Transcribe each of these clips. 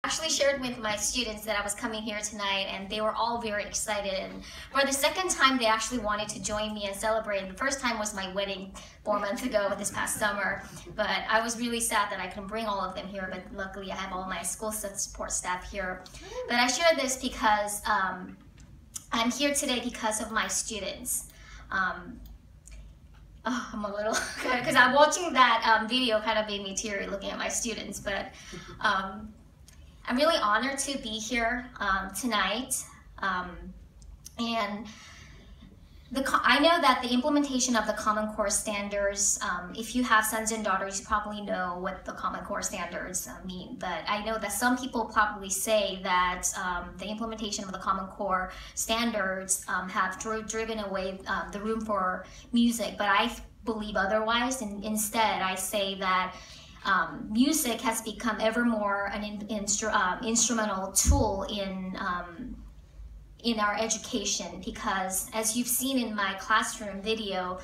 Actually shared with my students that I was coming here tonight, and they were all very excited. And for the second time, they actually wanted to join me and celebrate. The first time was my wedding 4 months ago this past summer, but I was really sad that I couldn't bring all of them here, but luckily I have all my school support staff here. But I share this because I'm here today because of my students. Oh, I'm a little, because I'm watching that video kind of made me teary looking at my students, but I'm really honored to be here tonight. And I know that the implementation of the Common Core standards, if you have sons and daughters, you probably know what the Common Core standards mean. But I know that some people probably say that the implementation of the Common Core standards have driven away the room for music. But I believe otherwise, and instead I say that music has become ever more an instrumental tool in our education, because as you've seen in my classroom video,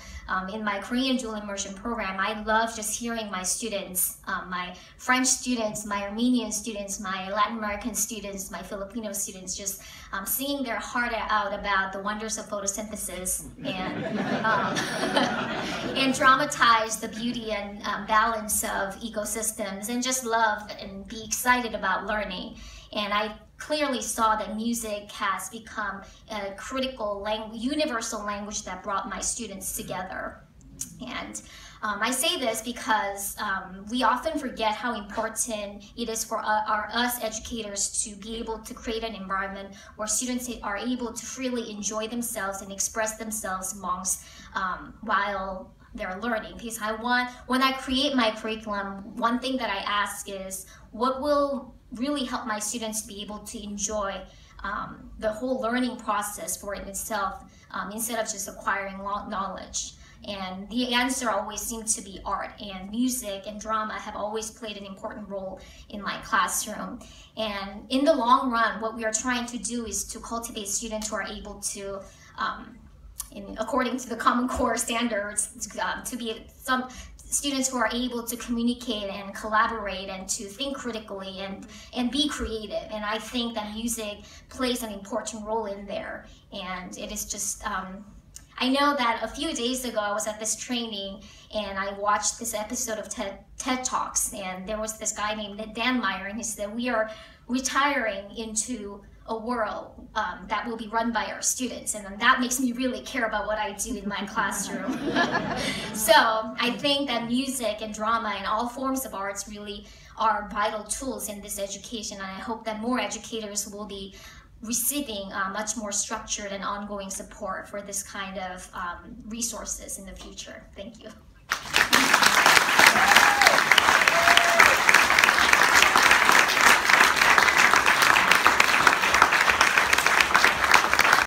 in my Korean dual immersion program, I love just hearing my students, my French students, my Armenian students, my Latin American students, my Filipino students, just singing their heart out about the wonders of photosynthesis and dramatize the beauty and balance of ecosystems, and just love and be excited about learning. And I clearly saw that music has become a critical universal language that brought my students together. And I say this because we often forget how important it is for us educators to be able to create an environment where students are able to freely enjoy themselves and express themselves amongst while they're learning. Because when I create my curriculum, one thing that I ask is, what will really help my students to be able to enjoy the whole learning process for it itself, instead of just acquiring knowledge? And the answer always seemed to be art, and music and drama have always played an important role in my classroom. And in the long run, what we are trying to do is to cultivate students who are able to, according to the Common Core standards, to be some students who are able to communicate and collaborate and to think critically and be creative. And I think that music plays an important role in there. And it is just, I know that a few days ago I was at this training and I watched this episode of TED Talks, and there was this guy named Dan Meyer, and he said, we are retiring into a world that will be run by our students, and that makes me really care about what I do in my classroom. So I think that music and drama and all forms of arts really are vital tools in this education, and I hope that more educators will be receiving much more structured and ongoing support for this kind of resources in the future. Thank you.